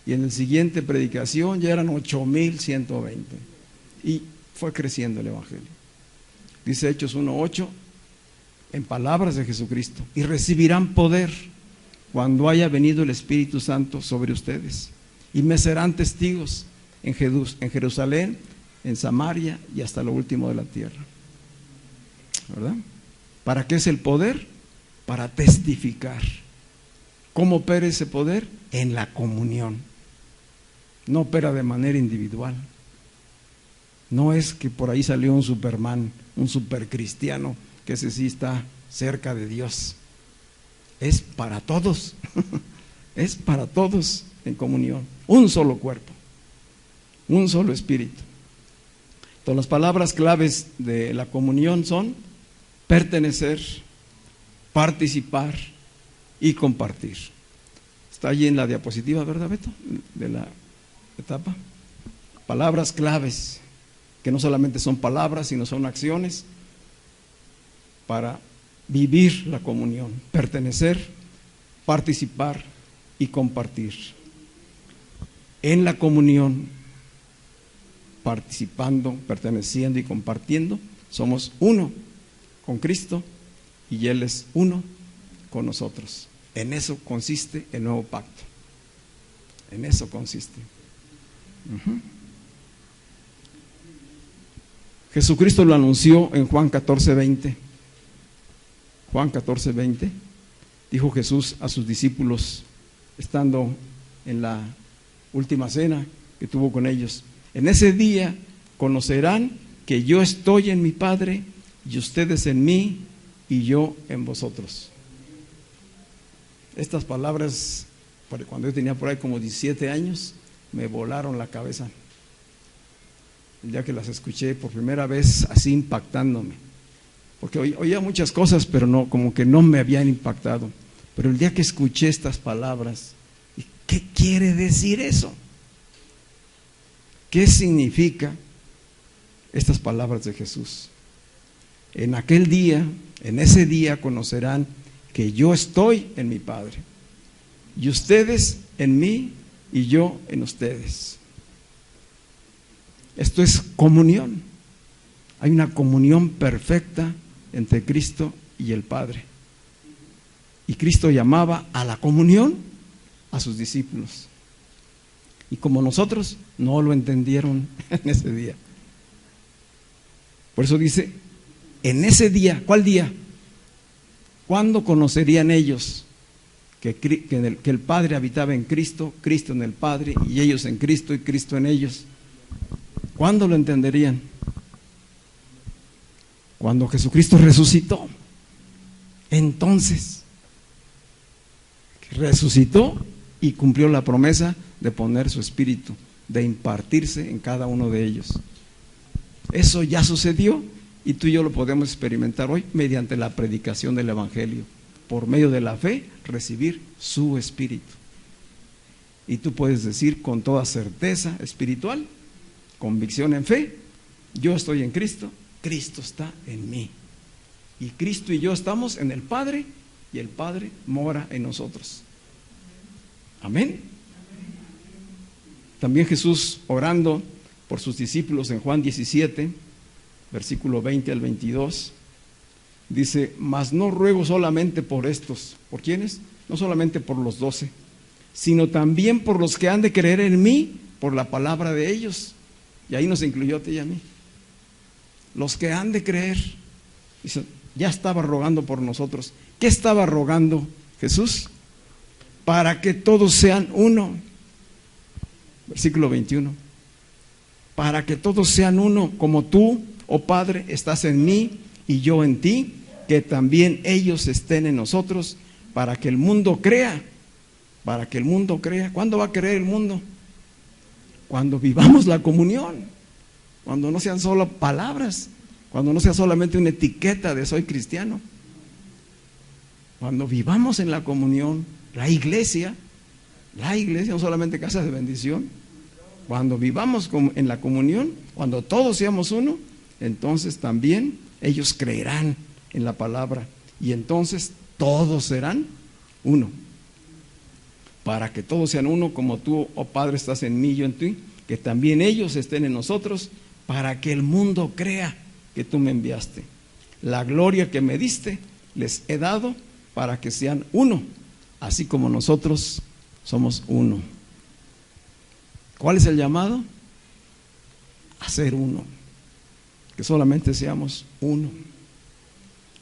Speaker 1: Y en la siguiente predicación ya eran 8,120. Y fue creciendo el Evangelio. Dice Hechos 1:8, en palabras de Jesucristo, y recibirán poder cuando haya venido el Espíritu Santo sobre ustedes. Y me serán testigos en Jerusalén, en Samaria y hasta lo último de la tierra. ¿Verdad? ¿Para qué es el poder? Para testificar. ¿Cómo opera ese poder? En la comunión. No opera de manera individual. No es que por ahí salió un Superman, un supercristiano, que ese sí está cerca de Dios. Es para todos. Es para todos en comunión. Un solo cuerpo, un solo espíritu. Entonces las palabras claves de la comunión son pertenecer, participar y compartir. Está allí en la diapositiva, ¿verdad, Beto? De la etapa. Palabras claves, que no solamente son palabras, sino son acciones para vivir la comunión, pertenecer, participar y compartir. En la comunión, participando, perteneciendo y compartiendo, somos uno con Cristo y Él es uno con nosotros. En eso consiste el nuevo pacto. En eso consiste. Jesucristo lo anunció en Juan 14:20. Juan 14:20. Dijo Jesús a sus discípulos, estando en la última cena que tuvo con ellos: en ese día conocerán que yo estoy en mi Padre y ustedes en mí y yo en vosotros. Estas palabras, cuando yo tenía por ahí como 17 años, me volaron la cabeza. El día que las escuché por primera vez, así impactándome. Porque oía muchas cosas, pero no, como que no me habían impactado. Pero el día que escuché estas palabras, ¿qué quiere decir eso? ¿Qué significa estas palabras de Jesús? En aquel día, en ese día conocerán que yo estoy en mi Padre y ustedes en mí y yo en ustedes. Esto es comunión. Hay una comunión perfecta entre Cristo y el Padre. Y Cristo llamaba a la comunión a sus discípulos. Y como nosotros, no lo entendieron en ese día. Por eso dice, en ese día, ¿cuál día? ¿Cuándo conocerían ellos que el Padre habitaba en Cristo, Cristo en el Padre, y ellos en Cristo y Cristo en ellos? ¿Cuándo lo entenderían? Cuando Jesucristo resucitó. Entonces, resucitó y cumplió la promesa de poner su espíritu, de impartirse en cada uno de ellos. Eso ya sucedió y tú y yo lo podemos experimentar hoy mediante la predicación del Evangelio. Por medio de la fe, recibir su espíritu. Y tú puedes decir con toda certeza espiritual, convicción en fe: yo estoy en Cristo, Cristo está en mí. Y Cristo y yo estamos en el Padre y el Padre mora en nosotros. Amén. También Jesús, orando por sus discípulos en Juan 17, versículo 20 al 22, dice: mas no ruego solamente por estos. ¿Por quiénes? No solamente por los 12, sino también por los que han de creer en mí por la palabra de ellos. Y ahí nos incluyó a ti y a mí. Los que han de creer. Dice, ya estaba rogando por nosotros. ¿Qué estaba rogando Jesús? Para que todos sean uno. Versículo 21. Para que todos sean uno, como tú, oh Padre, estás en mí y yo en ti, que también ellos estén en nosotros, para que el mundo crea. Para que el mundo crea. ¿Cuándo va a creer el mundo? Cuando vivamos la comunión. Cuando no sean solo palabras. Cuando no sea solamente una etiqueta de soy cristiano. Cuando vivamos en la comunión, la iglesia, no solamente casa de bendición. Cuando vivamos en la comunión, cuando todos seamos uno, entonces también ellos creerán en la palabra y entonces todos serán uno. Para que todos sean uno, como tú, oh Padre, estás en mí y yo en ti, que también ellos estén en nosotros, para que el mundo crea que tú me enviaste. La gloria que me diste les he dado para que sean uno, así como nosotros somos uno. ¿Cuál es el llamado? A ser uno. Que solamente seamos uno.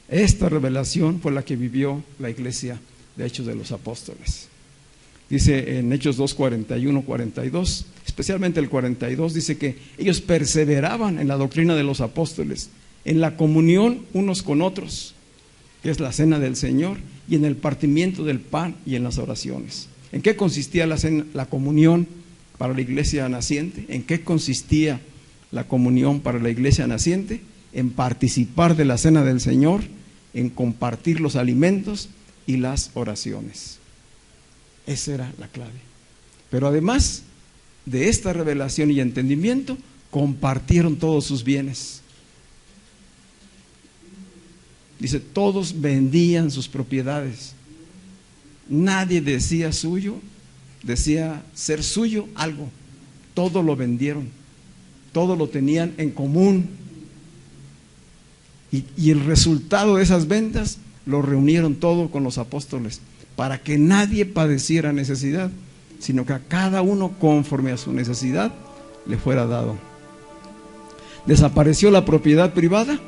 Speaker 1: Esta revelación fue la que vivió la iglesia de Hechos de los Apóstoles. Dice en Hechos 2, 41, 42, especialmente el 42, dice que ellos perseveraban en la doctrina de los apóstoles, en la comunión unos con otros, que es la cena del Señor, y en el partimiento del pan y en las oraciones. ¿En qué consistía la comunión para la iglesia naciente? ¿En qué consistía la comunión para la iglesia naciente? En participar de la cena del Señor, en compartir los alimentos y las oraciones. Esa era la clave. Pero además de esta revelación y entendimiento, compartieron todos sus bienes. Dice, todos vendían sus propiedades. Nadie decía suyo, decía ser suyo algo. Todo lo vendieron, todo lo tenían en común. Y el resultado de esas ventas lo reunieron todo con los apóstoles, para que nadie padeciera necesidad, sino que a cada uno conforme a su necesidad le fuera dado. ¿Desapareció la propiedad privada?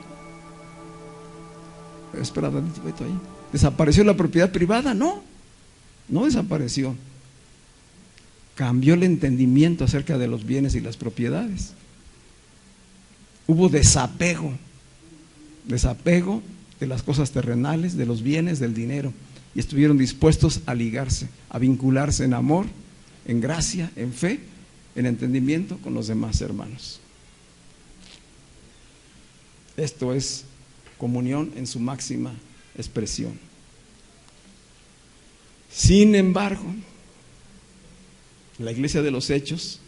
Speaker 1: Espera, ahí. ¿Desapareció la propiedad privada? No, no desapareció. Cambió el entendimiento acerca de los bienes y las propiedades. Hubo desapego de las cosas terrenales, de los bienes, del dinero, y estuvieron dispuestos a ligarse, a vincularse en amor, en gracia, en fe, en entendimiento con los demás hermanos. Esto es comunión en su máxima expresión. Sin embargo, la iglesia de los Hechos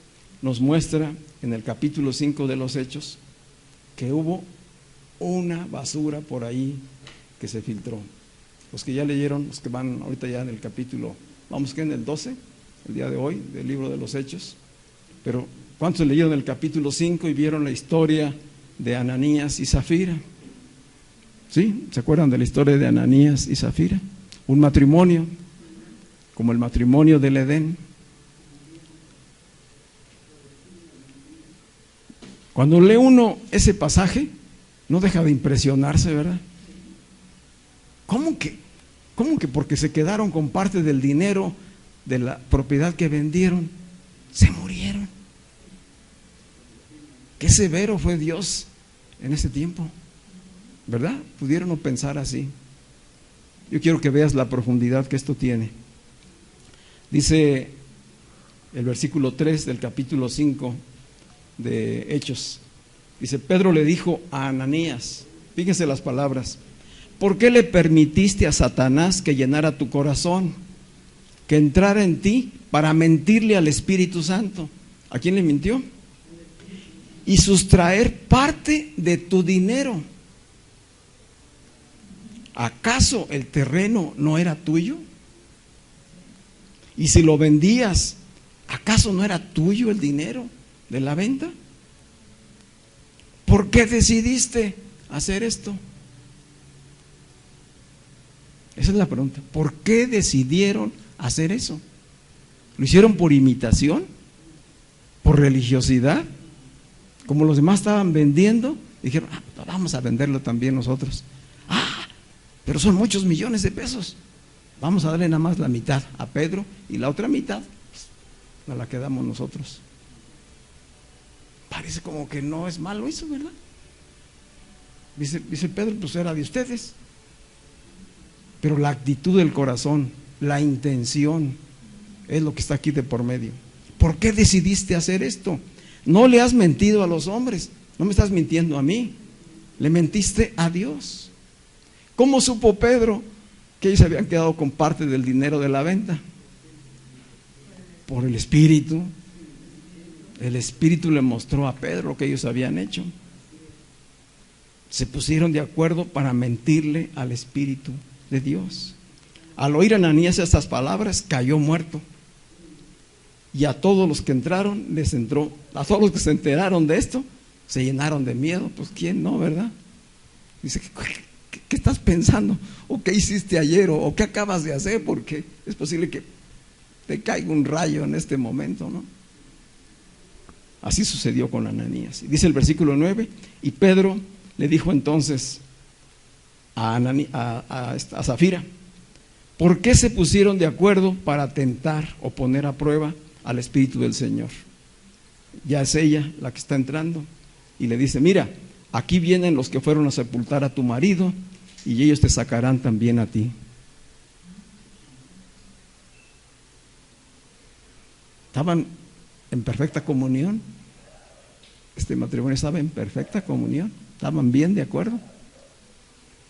Speaker 1: nos muestra en el capítulo 5 de los Hechos que hubo una basura por ahí que se filtró. Los que ya leyeron, los que van ahorita ya en el capítulo, vamos que en el 12, el día de hoy, del libro de los Hechos, pero ¿cuántos leyeron el capítulo 5 y vieron la historia de Ananías y Zafira? ¿Sí? ¿Se acuerdan de la historia de Ananías y Zafira? Un matrimonio, como el matrimonio del Edén. Cuando lee uno ese pasaje, no deja de impresionarse, ¿verdad? ¿Cómo que porque se quedaron con parte del dinero de la propiedad que vendieron, se murieron? Qué severo fue Dios en ese tiempo, ¿verdad? Pudieron no pensar así. Yo quiero que veas la profundidad que esto tiene. Dice el versículo 3 del capítulo 5 de Hechos. Dice, Pedro le dijo a Ananías, fíjense las palabras, ¿por qué le permitiste a Satanás que llenara tu corazón, que entrara en ti para mentirle al Espíritu Santo? ¿A quién le mintió? Y sustraer parte de tu dinero. ¿Acaso el terreno no era tuyo? Y si lo vendías, ¿acaso no era tuyo el dinero de la venta? ¿Por qué decidiste hacer esto? Esa es la pregunta. ¿Por qué decidieron hacer eso? ¿Lo hicieron por imitación? ¿Por religiosidad? Como los demás estaban vendiendo, dijeron, vamos a venderlo también nosotros. Pero son muchos millones de pesos. Vamos a darle nada más la mitad a Pedro y la otra mitad nos la quedamos nosotros. Parece como que no es malo eso, ¿verdad? Dice Pedro, pues era de ustedes. Pero la actitud del corazón, la intención, es lo que está aquí de por medio. ¿Por qué decidiste hacer esto? No le has mentido a los hombres, no me estás mintiendo a mí, le mentiste a Dios. ¿Cómo supo Pedro que ellos habían quedado con parte del dinero de la venta? Por el Espíritu. El Espíritu le mostró a Pedro lo que ellos habían hecho. Se pusieron de acuerdo para mentirle al Espíritu de Dios. Al oír Ananías estas palabras, cayó muerto. Y a todos los que entraron les entró, a todos los que se enteraron de esto, se llenaron de miedo. Pues quién no, ¿verdad? Dice, ¿qué estás pensando? ¿O qué hiciste ayer? ¿O qué acabas de hacer? Porque es posible que te caiga un rayo en este momento, ¿no? Así sucedió con Ananías. Dice el versículo 9, y Pedro le dijo entonces a Zafira, ¿por qué se pusieron de acuerdo para tentar o poner a prueba al Espíritu del Señor? Ya es ella la que está entrando y le dice, mira, aquí vienen los que fueron a sepultar a tu marido y ellos te sacarán también a ti. Estaban en perfecta comunión. Este matrimonio estaba en perfecta comunión, estaban bien de acuerdo.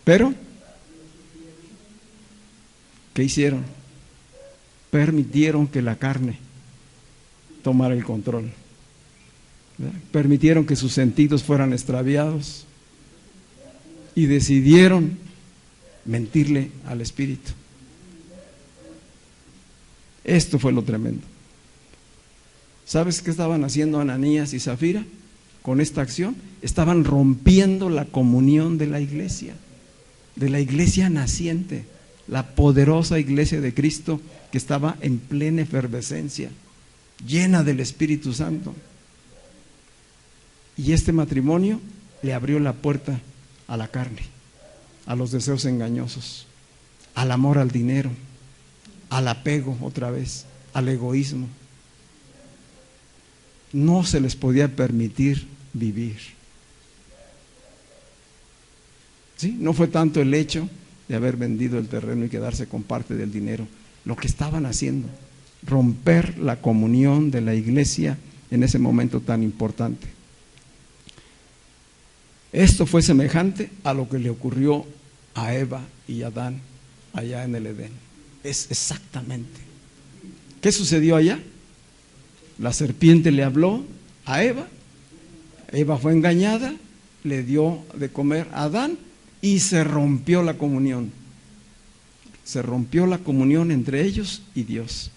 Speaker 1: Pero ¿qué hicieron? Permitieron que la carne tomara el control. Permitieron que sus sentidos fueran extraviados y decidieron mentirle al Espíritu. Esto fue lo tremendo. ¿Sabes qué estaban haciendo Ananías y Zafira con esta acción? Estaban rompiendo la comunión de la iglesia naciente, la poderosa iglesia de Cristo que estaba en plena efervescencia, llena del Espíritu Santo. Y este matrimonio le abrió la puerta a la carne, a los deseos engañosos, al amor al dinero, al apego otra vez, al egoísmo. No se les podía permitir vivir. ¿Sí? No fue tanto el hecho de haber vendido el terreno y quedarse con parte del dinero. Lo que estaban haciendo, romper la comunión de la iglesia en ese momento tan importante. Esto fue semejante a lo que le ocurrió a Eva y Adán allá en el Edén. Es exactamente. ¿Qué sucedió allá? La serpiente le habló a Eva, Eva fue engañada, le dio de comer a Adán y se rompió la comunión. Se rompió la comunión entre ellos y Dios,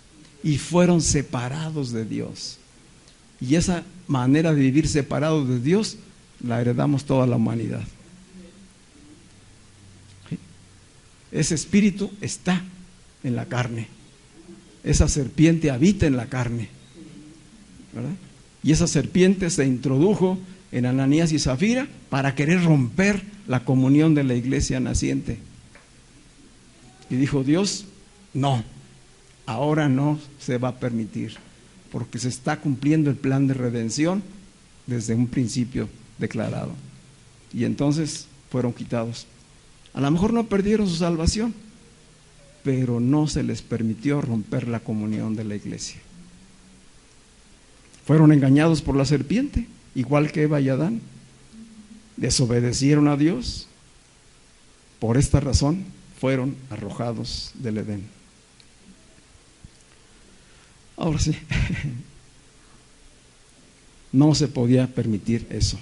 Speaker 1: y fueron separados de Dios. Y esa manera de vivir separados de Dios la heredamos toda la humanidad. Ese espíritu está en la carne, esa serpiente habita en la carne, ¿verdad? Y esa serpiente se introdujo en Ananías y Zafira para querer romper la comunión de la iglesia naciente. Y dijo Dios, no, ahora no se va a permitir, porque se está cumpliendo el plan de redención desde un principio declarado. Y entonces fueron quitados. A lo mejor no perdieron su salvación, pero no se les permitió romper la comunión de la iglesia. Fueron engañados por la serpiente, igual que Eva y Adán. Desobedecieron a Dios. Por esta razón fueron arrojados del Edén. Ahora sí, no se podía permitir eso.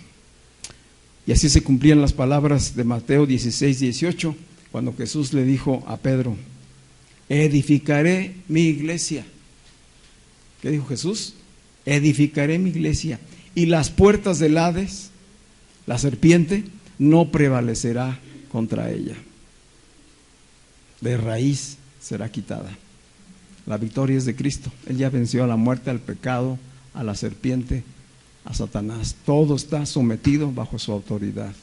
Speaker 1: Y así se cumplían las palabras de Mateo 16:18, cuando Jesús le dijo a Pedro, edificaré mi iglesia. ¿Qué dijo Jesús? Edificaré mi iglesia, y las puertas del Hades, la serpiente, no prevalecerá contra ella. De raíz será quitada. La victoria es de Cristo. Él ya venció a la muerte, al pecado, a la serpiente, a Satanás. Todo está sometido bajo su autoridad.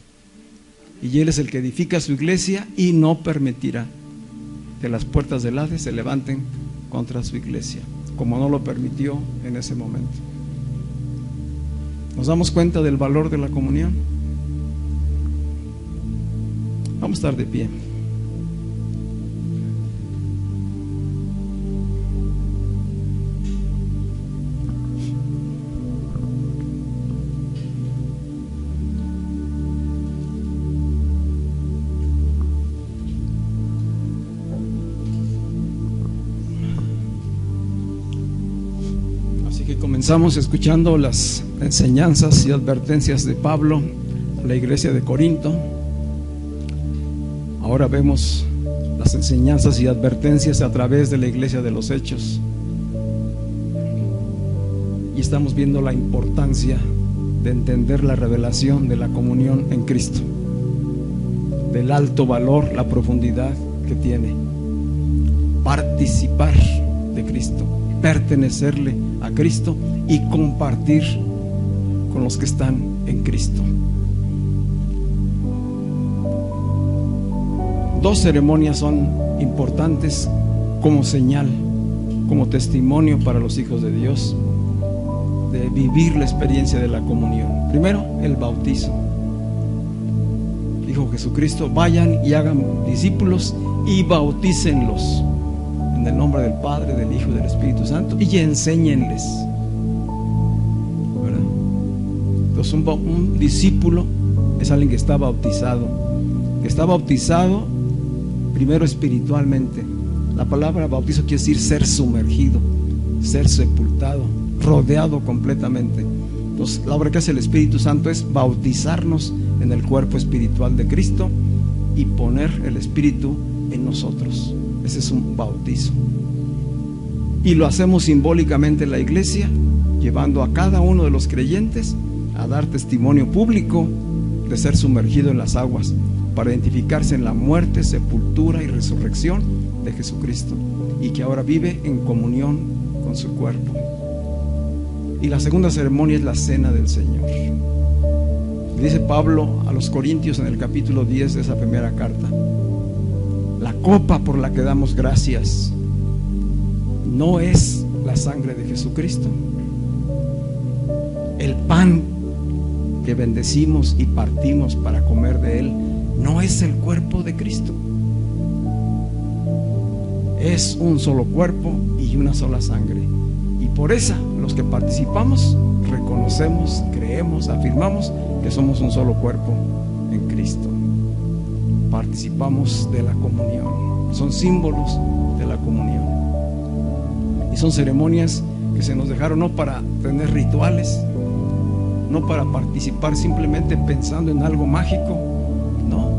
Speaker 1: Y Él es el que edifica su iglesia y no permitirá que las puertas del Hades se levanten contra su iglesia, como no lo permitió en ese momento. ¿Nos damos cuenta del valor de la comunión? Vamos a estar de pie. Comenzamos escuchando las enseñanzas y advertencias de Pablo a la iglesia de Corinto. Ahora vemos las enseñanzas y advertencias a través de la iglesia de los Hechos. Y estamos viendo la importancia de entender la revelación de la comunión en Cristo, del alto valor, la profundidad que tiene. Participar de Cristo, pertenecerle a Cristo y compartir con los que están en Cristo. Dos ceremonias son importantes como señal, como testimonio para los hijos de Dios de vivir la experiencia de la comunión. Primero, el bautizo. Dijo Jesucristo, vayan y hagan discípulos y bautícenlos en el nombre del Padre, del Hijo y del Espíritu Santo, y enséñenles, ¿verdad? Entonces un discípulo es alguien que está bautizado primero espiritualmente. La palabra bautizo quiere decir ser sumergido, ser sepultado, rodeado completamente. Entonces la obra que hace el Espíritu Santo es bautizarnos en el cuerpo espiritual de Cristo y poner el Espíritu en nosotros. Ese es un bautizo. Y lo hacemos simbólicamente en la iglesia, llevando a cada uno de los creyentes a dar testimonio público de ser sumergido en las aguas, para identificarse en la muerte, sepultura y resurrección de Jesucristo, y que ahora vive en comunión con su cuerpo. Y la segunda ceremonia es la cena del Señor. Dice Pablo a los Corintios en el capítulo 10 de esa primera carta: la copa por la que damos gracias no es la sangre de Jesucristo. El pan que bendecimos y partimos para comer de él no es el cuerpo de Cristo. Es un solo cuerpo y una sola sangre. Y por esa, los que participamos, reconocemos, creemos, afirmamos que somos un solo cuerpo en Cristo. Participamos de la comunión. Son símbolos de la comunión. Y son ceremonias que se nos dejaron no para tener rituales, no para participar simplemente pensando en algo mágico. No,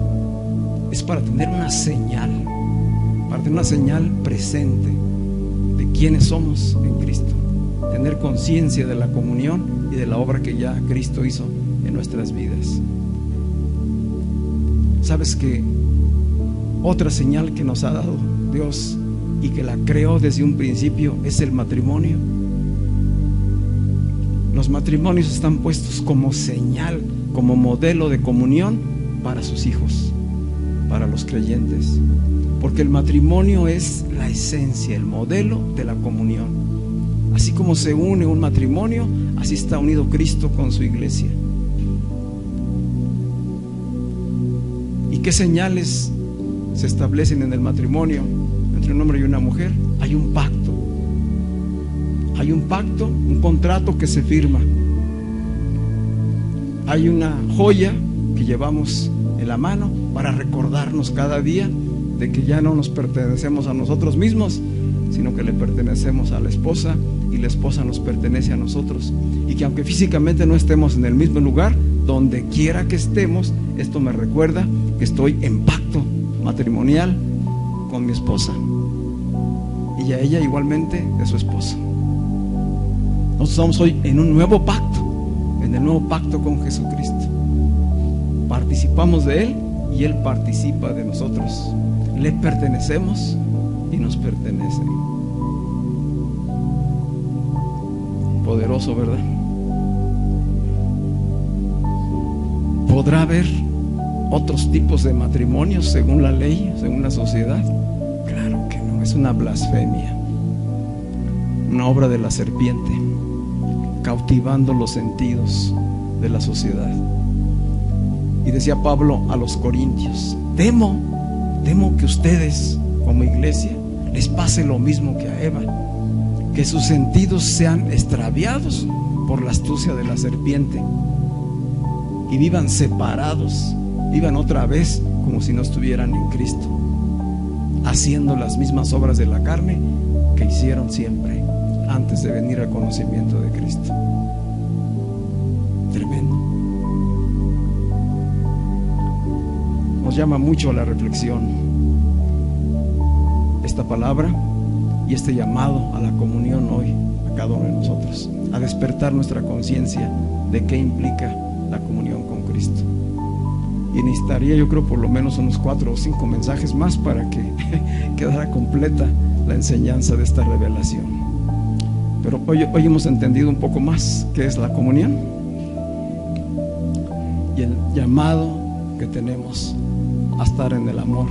Speaker 1: es para tener una señal, presente de quiénes somos en Cristo, tener conciencia de la comunión y de la obra que ya Cristo hizo en nuestras vidas. ¿Sabes que otra señal que nos ha dado Dios y que la creó desde un principio es el matrimonio? Los matrimonios están puestos como señal, como modelo de comunión para sus hijos, para los creyentes, porque el matrimonio es la esencia, el modelo de la comunión. Así como se une un matrimonio, así está unido Cristo con su iglesia. ¿Y qué señales se establecen en el matrimonio entre un hombre y una mujer? Hay un pacto. Hay un pacto, un contrato que se firma. Hay una joya que llevamos en la mano para recordarnos cada día de que ya no nos pertenecemos a nosotros mismos, sino que le pertenecemos a la esposa y la esposa nos pertenece a nosotros. Y que aunque físicamente no estemos en el mismo lugar, donde quiera que estemos, esto me recuerda que estoy en pacto matrimonial con mi esposa y a ella igualmente de su esposo. Nosotros estamos hoy en un nuevo pacto, en el nuevo pacto con Jesucristo. Participamos de Él y Él participa de nosotros. Le pertenecemos y nos pertenece. Poderoso, ¿verdad? ¿Podrá haber otros tipos de matrimonios según la ley, según la sociedad? Claro que no, es una blasfemia, una obra de la serpiente, cautivando los sentidos de la sociedad. Y decía Pablo a los Corintios: temo que ustedes como iglesia les pase lo mismo que a Eva, que sus sentidos sean extraviados por la astucia de la serpiente y vivan separados, vivan otra vez como si no estuvieran en Cristo, haciendo las mismas obras de la carne que hicieron siempre antes de venir al conocimiento de Cristo. Tremendo. Nos llama mucho a la reflexión esta palabra y este llamado a la comunión hoy a cada uno de nosotros, a despertar nuestra conciencia de qué implica la comunión con Cristo. Y necesitaría, yo creo, por lo menos unos 4 o 5 mensajes más para que quedara completa la enseñanza de esta revelación. Pero hoy hemos entendido un poco más qué es la comunión y el llamado que tenemos a estar en el amor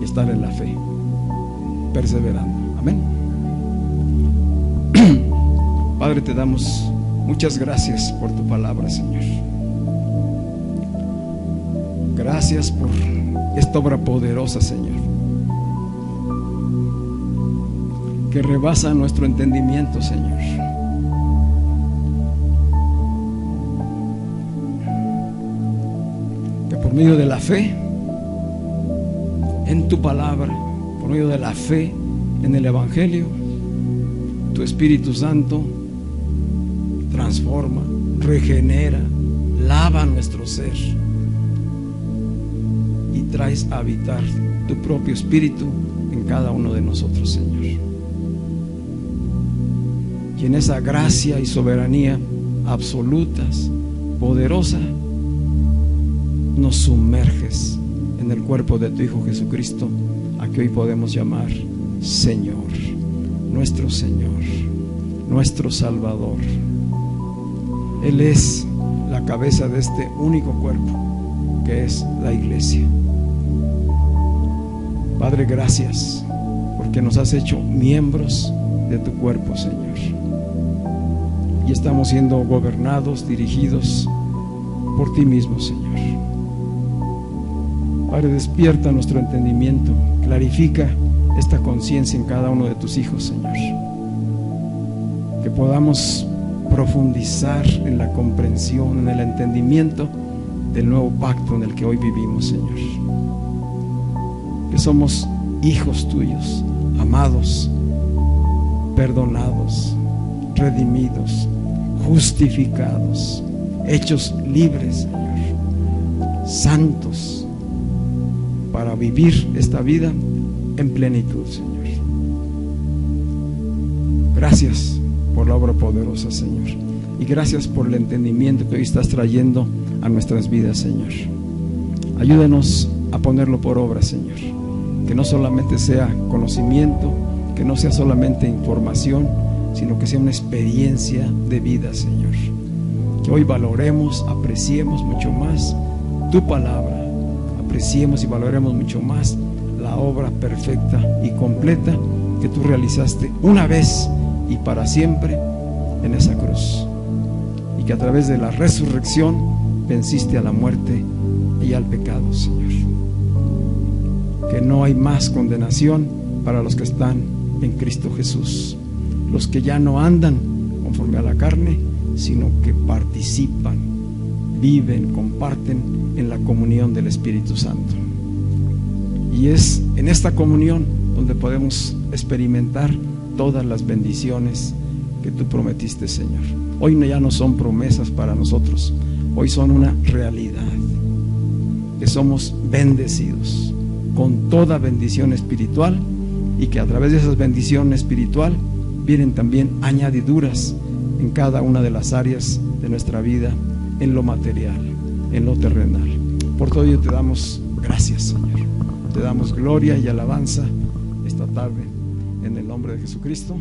Speaker 1: y estar en la fe, perseverando. Amén. Padre, te damos muchas gracias por tu palabra, Señor. Gracias por esta obra poderosa, Señor, que rebasa nuestro entendimiento, Señor. Que por medio de la fe en tu palabra, por medio de la fe en el Evangelio, tu Espíritu Santo transforma, regenera, lava nuestro ser y traes a habitar tu propio espíritu en cada uno de nosotros, Señor. Y en esa gracia y soberanía absolutas, poderosa, nos sumerges en el cuerpo de tu Hijo Jesucristo, a que hoy podemos llamar Señor, nuestro Salvador. Él es la cabeza de este único cuerpo que es la iglesia. Padre, gracias porque nos has hecho miembros de tu cuerpo, Señor, y estamos siendo gobernados, dirigidos por ti mismo, Señor. Padre, despierta nuestro entendimiento, clarifica esta conciencia en cada uno de tus hijos, Señor, que podamos profundizar en la comprensión, en el entendimiento del nuevo pacto en el que hoy vivimos, Señor, que somos hijos tuyos, amados, perdonados, redimidos, justificados, hechos libres, Señor, santos, para vivir esta vida en plenitud, Señor. Gracias por la obra poderosa, Señor, y gracias por el entendimiento que hoy estás trayendo a nuestras vidas, Señor. Ayúdanos a ponerlo por obra, Señor, que no solamente sea conocimiento, que no sea solamente información, sino que sea una experiencia de vida, Señor. Que hoy valoremos, apreciemos mucho más tu palabra, apreciemos y valoremos mucho más la obra perfecta y completa que tú realizaste una vez y para siempre en esa cruz, y que a través de la resurrección venciste a la muerte y al pecado, Señor. Que no hay más condenación para los que están en Cristo Jesús, los que ya no andan conforme a la carne, sino que participan, viven, comparten en la comunión del Espíritu Santo. Y es en esta comunión donde podemos experimentar todas las bendiciones que tú prometiste, Señor. Hoy ya no son promesas para nosotros, hoy son una realidad, que somos bendecidos con toda bendición espiritual, y que a través de esa bendición espiritual vienen también añadiduras en cada una de las áreas de nuestra vida, en lo material, en lo terrenal. Por todo ello te damos gracias, Señor. Te damos gloria y alabanza esta tarde en el nombre de Jesucristo.